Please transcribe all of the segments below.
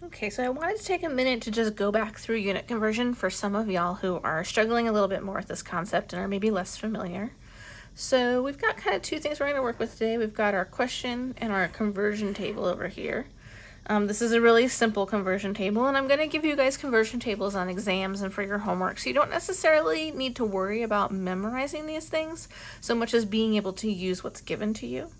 Okay, so I wanted to take a minute to just go back through unit conversion for some of y'all who are struggling a little bit more with this concept and are maybe less familiar. So we've got kind of two things we're going to work with today. We've got our question and our conversion table over here. This is a really simple conversion table, and I'm going to give you guys conversion tables on exams and for your homework, so you don't necessarily need to worry about memorizing these things so much as being able to use what's given to you.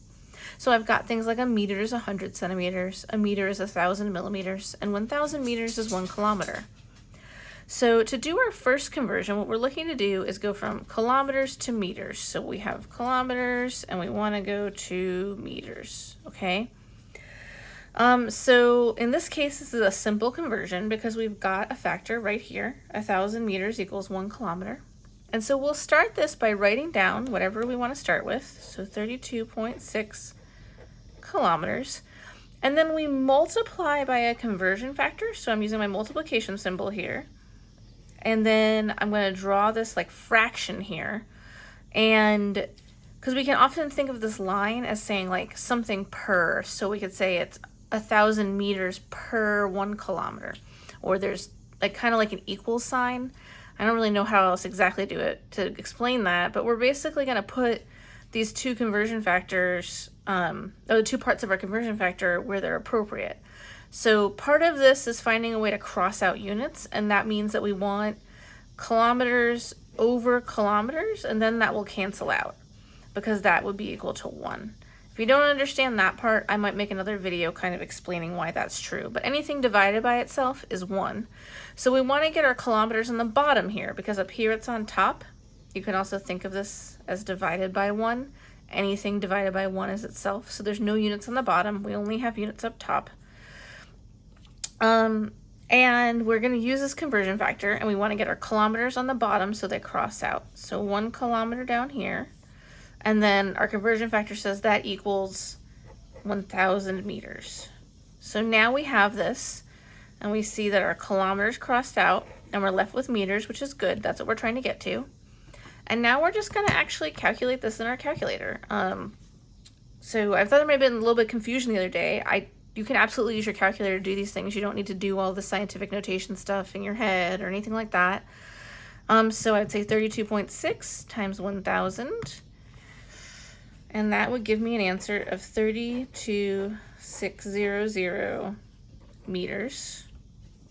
So I've got things like a meter is 100 centimeters, a meter is 1,000 millimeters, and 1,000 meters is 1 kilometer. So to do our first conversion, what we're looking to do is go from kilometers to meters. So we have kilometers and we want to go to meters, okay? So in this case, this is a simple conversion because we've got a factor right here. 1,000 meters equals 1 kilometer. And so we'll start this by writing down whatever we want to start with. So 32.6 kilometers. And then we multiply by a conversion factor. So I'm using my multiplication symbol here. And then I'm going to draw this like fraction here. And because we can often think of this line as saying like something per. So we could say it's 1,000 meters per 1 kilometer. Or there's like kind of like an equal sign. I don't really know how else exactly do it to explain that, but we're basically going to put these two conversion factors, or the two parts of our conversion factor where they're appropriate. So part of this is finding a way to cross out units, and that means that we want kilometers over kilometers, and then that will cancel out because that would be equal to 1. If you don't understand that part, I might make another video kind of explaining why that's true. But anything divided by itself is 1. So we want to get our kilometers on the bottom here because up here it's on top. You can also think of this as divided by 1. Anything divided by 1 is itself. So there's no units on the bottom. We only have units up top. And we're going to use this conversion factor, and we want to get our kilometers on the bottom so they cross out. So 1 kilometer down here. And then our conversion factor says that equals 1,000 meters. So now we have this, and we see that our kilometers crossed out, and we're left with meters, which is good. That's what we're trying to get to. And now we're just going to actually calculate this in our calculator. So I thought there might have been a little bit of confusion the other day. You can absolutely use your calculator to do these things. You don't need to do all the scientific notation stuff in your head or anything like that. So I'd say 32.6 times 1,000. And that would give me an answer of 32,600 meters,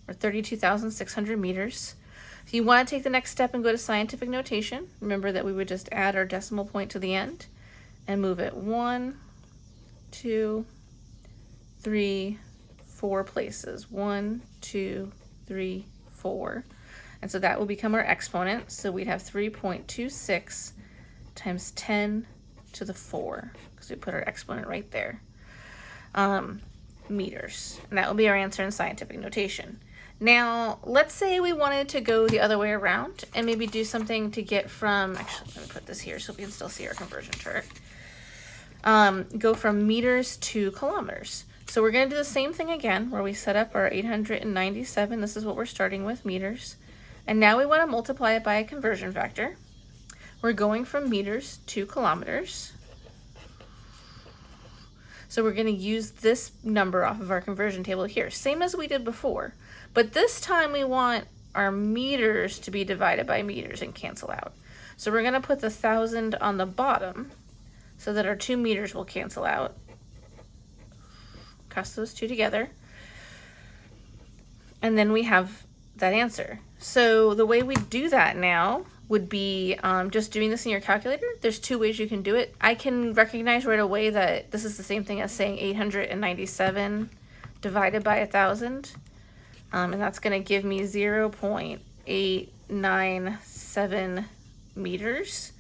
or 32,600 meters. If you want to take the next step and go to scientific notation, remember that we would just add our decimal point to the end and move it 1, 2, 3, 4 places. 1, 2, 3, 4. And so that will become our exponent. So we'd have 3.26 times 10 to the 4, because we put our exponent right there, meters. And that will be our answer in scientific notation. Now, let's say we wanted to go the other way around and maybe do something to get from, actually, let me put this here so we can still see our conversion chart. Go from meters to kilometers. So we're going to do the same thing again, where we set up our 897. This is what we're starting with, meters. And now we want to multiply it by a conversion factor. We're going from meters to kilometers. So we're going to use this number off of our conversion table here, same as we did before. But this time we want our meters to be divided by meters and cancel out. So we're going to put the 1,000 on the bottom so that our 2 meters will cancel out. Cross those two together. And then we have that answer. So the way we do that now would be just doing this in your calculator. There's 2 ways you can do it. I can recognize right away that this is the same thing as saying 897 divided by 1,000. And that's going to give me 0.897 meters.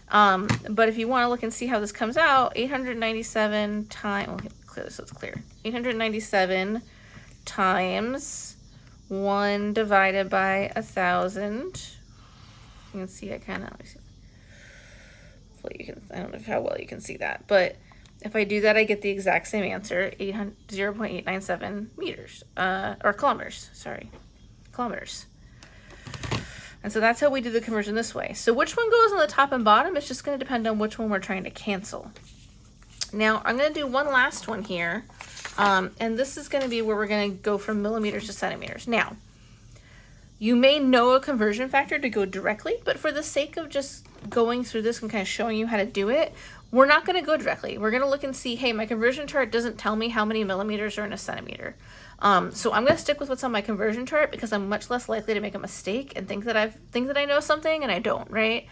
But if you want to look and see how this comes out, 897 times, well, clear this so it's clear. 897 times 1 divided by 1,000. You can see it kind of, hopefully you can, I don't know how well you can see that, but if I do that, I get the exact same answer, 0.897 meters, or kilometers, sorry, kilometers. And so that's how we do the conversion this way. So which one goes on the top and bottom? It's just going to depend on which one we're trying to cancel. Now I'm going to do one last one here And this is going to be where we're going to go from millimeters to centimeters. Now, you may know a conversion factor to go directly, but for the sake of just going through this and kind of showing you how to do it, we're not going to go directly. We're going to look and see, hey, my conversion chart doesn't tell me how many millimeters are in a centimeter. So I'm going to stick with what's on my conversion chart because I'm much less likely to make a mistake and think that I know something and I don't, right?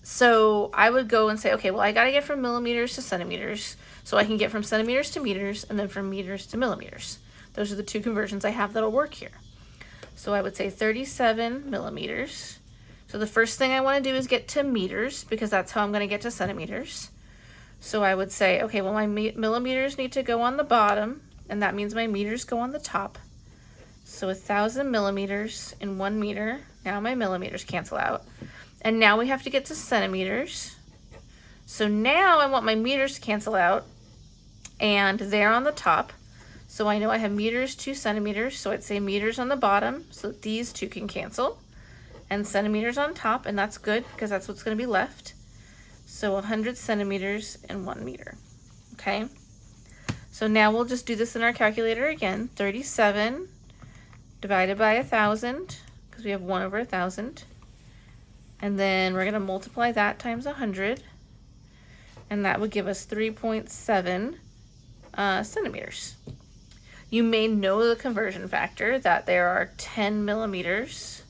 So I would go and say, okay, well, I got to get from millimeters to centimeters, so I can get from centimeters to meters and then from meters to millimeters. Those are the two conversions I have that'll work here. So I would say 37 millimeters. So the first thing I want to do is get to meters because that's how I'm going to get to centimeters. So I would say, okay, well, my millimeters need to go on the bottom, and that means my meters go on the top. So 1,000 millimeters in 1 meter. Now my millimeters cancel out. And now we have to get to centimeters. So now I want my meters to cancel out, and they're on the top. So I know I have meters to centimeters, so I'd say meters on the bottom, so these two can cancel, and centimeters on top, and that's good because that's what's going to be left. So 100 centimeters in 1 meter, okay? So now we'll just do this in our calculator again. 37 divided by 1,000, because we have 1 over 1,000. And then we're going to multiply that times 100, and that would give us 3.7 centimeters. You may know the conversion factor, that there are 10 millimeters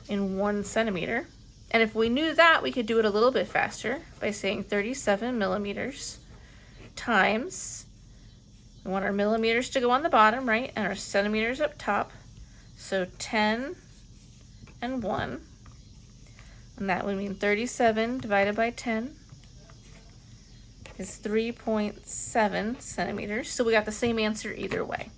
in 1 centimeter. And if we knew that, we could do it a little bit faster by saying 37 millimeters times, we want our millimeters to go on the bottom, right, and our centimeters up top. So 10 and 1, and that would mean 37 divided by 10 is 3.7 centimeters. So we got the same answer either way.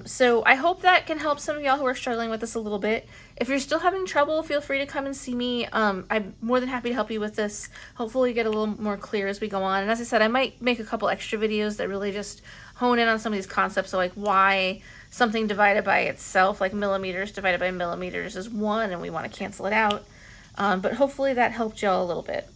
So I hope that can help some of y'all who are struggling with this a little bit. If you're still having trouble, feel free to come and see me. I'm more than happy to help you with this. Hopefully get a little more clear as we go on. And as I said, I might make a couple extra videos that really just hone in on some of these concepts. So like why something divided by itself, like millimeters divided by millimeters is 1 and we want to cancel it out. But hopefully that helped y'all a little bit.